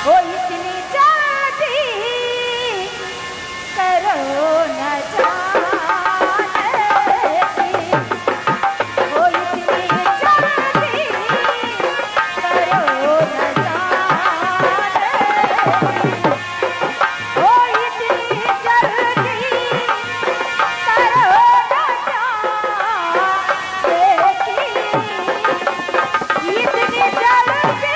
वो इतनी जल्दी करो न जाने की, वो इतनी जल्दी करो न जाने की, वो इतनी जल्दी करो न जाने की, इतनी जल्दी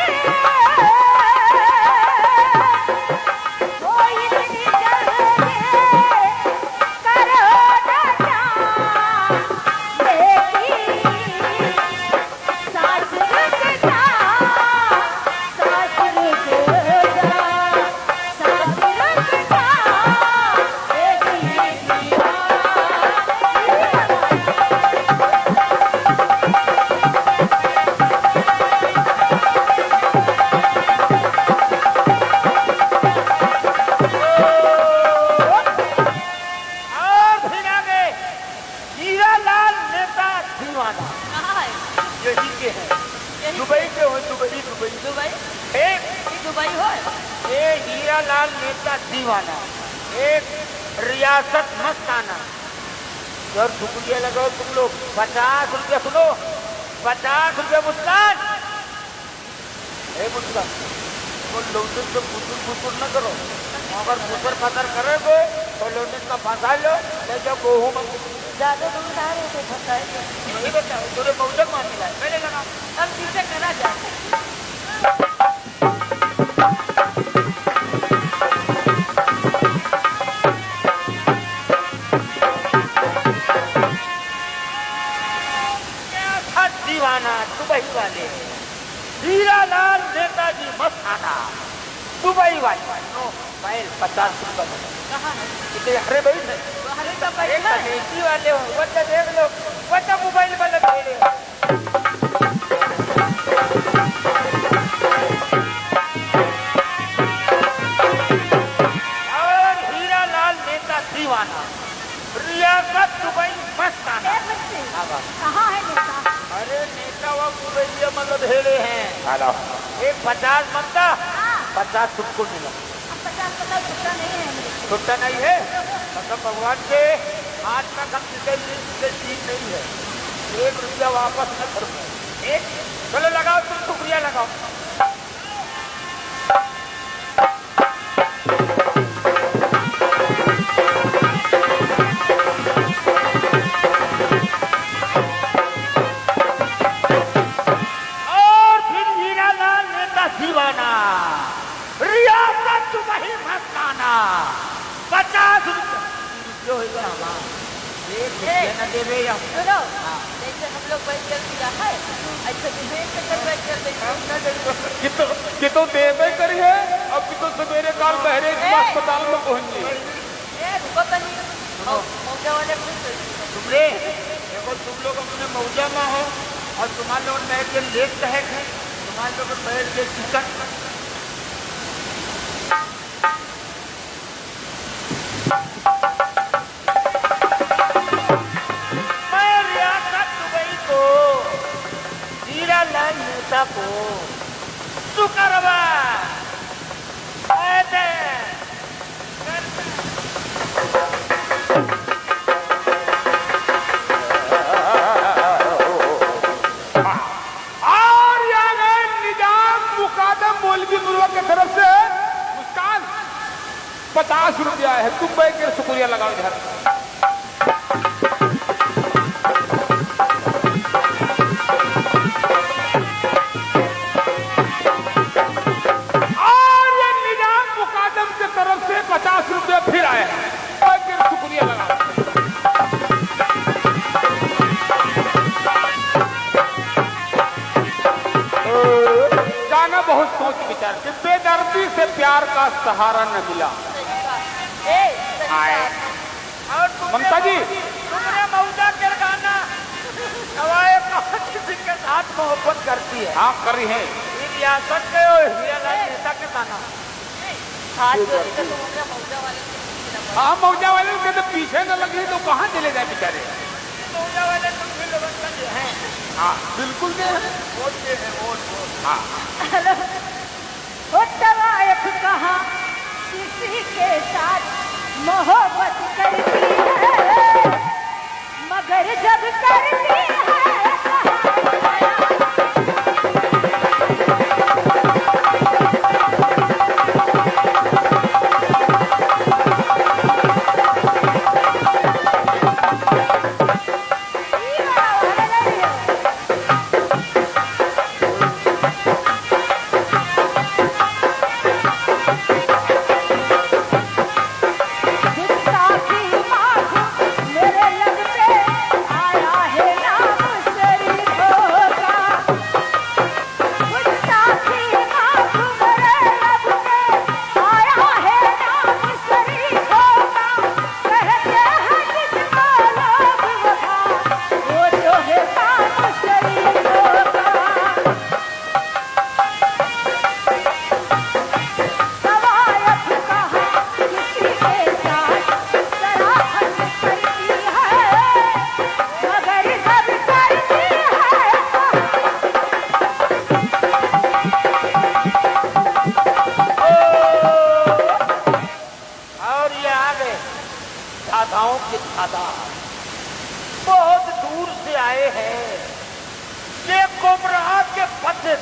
हीरालाल नेता दीवाना, एक रियासत मस्ताना। और शुक्रिया लगाओ तुम लोग, 50 रुपया। सुनो, 50 रुपया मुस्कान। मुस्कान तो लोटन तो फुसुर न करो, अगर फुसर फसर करोगे तो लोटन का फंसा लो, ले जाओ गोहूं में ज्यादा दूर ना रहे तो फंसाएंगे। नहीं बताओ तोरे मौजक मान मिला पहले लगाओ, अब चीजें करा जाए। दुबई वाले हीरालाल नेताजी मस्ताना, दुबई वाले। फाइल 50 रुपये कहाँ है? इतने हरे भाई है, हरे का फाइल है वाले हो। वह देख लो, वह मोबाइल वाले भेजे। और हीरालाल नेता दीवाना, रियासत दुबई मस्ताना। कहाँ है नेता? अरे नेता वो दुबई मतलब हेले हैं। हेलो, एक 50 ममता, 50 तुमको मिला। 50 पता छुट्टा नहीं है मेरे, छुट्टा नहीं है। मतलब भगवान के हाथ का कम से चीज नहीं है। 1 रुपया वापस न करो। एक चलो लगाओ, तुम शुक्रिया लगाओ। दीवाना, रियासत दुबई मस्ताना, 50 रुपये होगा। न देवे सुनो, जैसे हम लोग बैठ कर दिया है, ऐसे कितो देवे करी है। अब कितो सवेरे काल बहरे अस्पताल में पहुंची। मौजा वाले तुमरे देखो, तुम लोग अपने मौजा में हो और तुम्हारे लोग बैठ के लेट है, तुम्हारे लोग बैठ के चिकन। मैं रियासत दुबई को, हीरालाल नेता को शुक्रवा की तरफ से मुस्कान 50 रुपया है। तुम बैठ कर शुक्रिया लगाओ इधर। और ये निजाम मुकादम की तरफ से 50 रुपया फिर आए हैं। बैठ कर शुक्रिया लगाओ। बहुत सोच विचार के बेदर्दी से प्यार का सहारा न मिला। ममता जी, तुमने मौजा के गाना किसी के साथ मोहब्बत करती है? हाँ करी है। रियासत के हीरालाल नेता के गाना। हाँ मौजा वाले के तो पीछे न लगे तो कहाँ चले जाए बेचारे। मौजा वाले तो हैं। हाँ बिल्कुल दे वोट दे हैं, वोट। हाँ वो तवा एक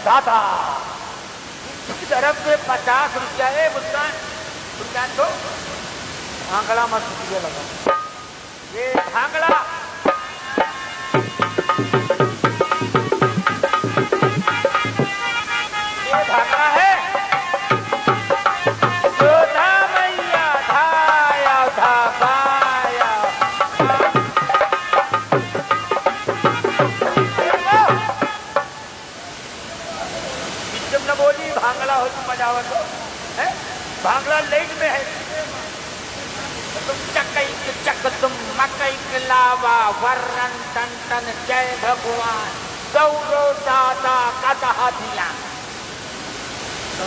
दादा की तरफ से 50 रुपया है। मुस्कान मुस्कान तो भांगड़ा मत शुक्रिया लगा। ये भांगड़ा है जोधा मैया धाया धा पाया। न बोली भांगड़ा हो तुम बजावत हो है। भांगड़ा लेट में है। तुम चकई के चक तुम मकई के लावा वर्रन टन टन जय भगवान गौरो दादा कदहा दिया। तो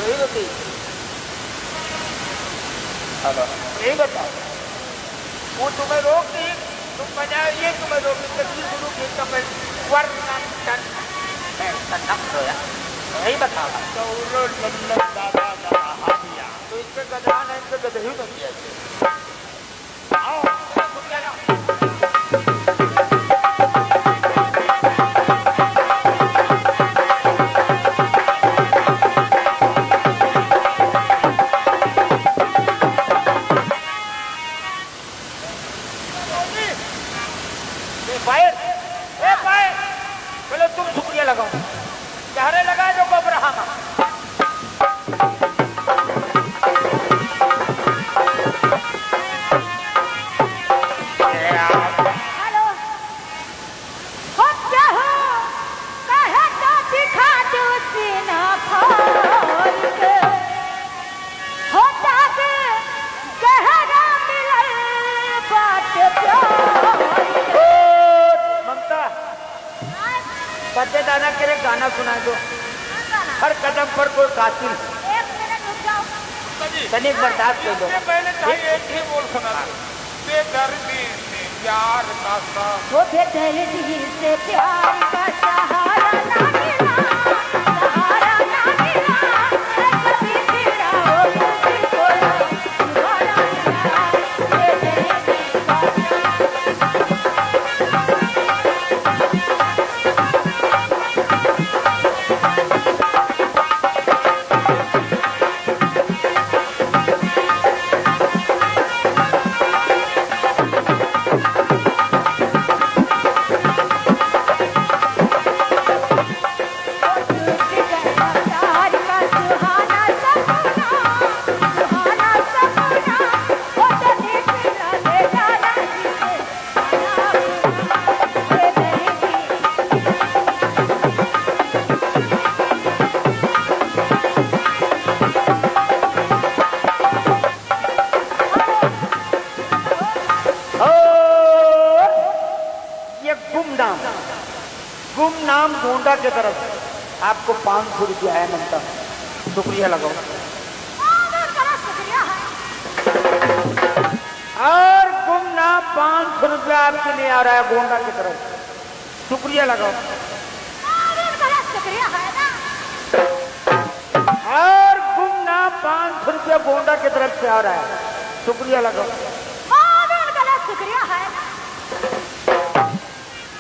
यही बताओ वो तुम्हें रोक दी तुम बजाइए तुम्हें रोक दी कभी शुरू की तुम्हें वर्णन टन यही बताओ। तो इसके गधा नहीं इसके गधे ही तो किया। आओ चेहरे लगा जो गोबरहामा। हेलो हो क्या हो कहे तो दिखा दो सीना खोल के हो दाद गहरा मिलल बात प्यार ममता पते दाना के गाना सुना दो। हर कदम पर कोई कातिल। एक मिनट रुक जाओ। तनिक बर्दाश्त कर दो। पहले चाहिए एक ही बोल सुना दो। बेदर्दी से प्यार का साथ वो बेदर्दी से प्यार का सहारा ना मिला सहारा ना मिला कभी तेरा हो मुझको सहारा मिला बेदर्दी गुमनाम गोंडा की तरफ आपको 500 रुपया है। ममता शुक्रिया लगाओ। शुक्रिया है। और गुमनाम 500 रुपया आपके लिए आ रहा है गोंडा की तरफ। शुक्रिया लगाओ। शुक्रिया है ना। और गुमनाम 500 रुपया गोंडा की तरफ से आ रहा है। शुक्रिया लगाओ। शुक्रिया है।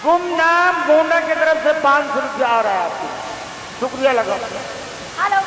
गुमनाम गोंडा की तरफ से 500 रुपया आ रहा है आपको। शुक्रिया लगाओ। हेलो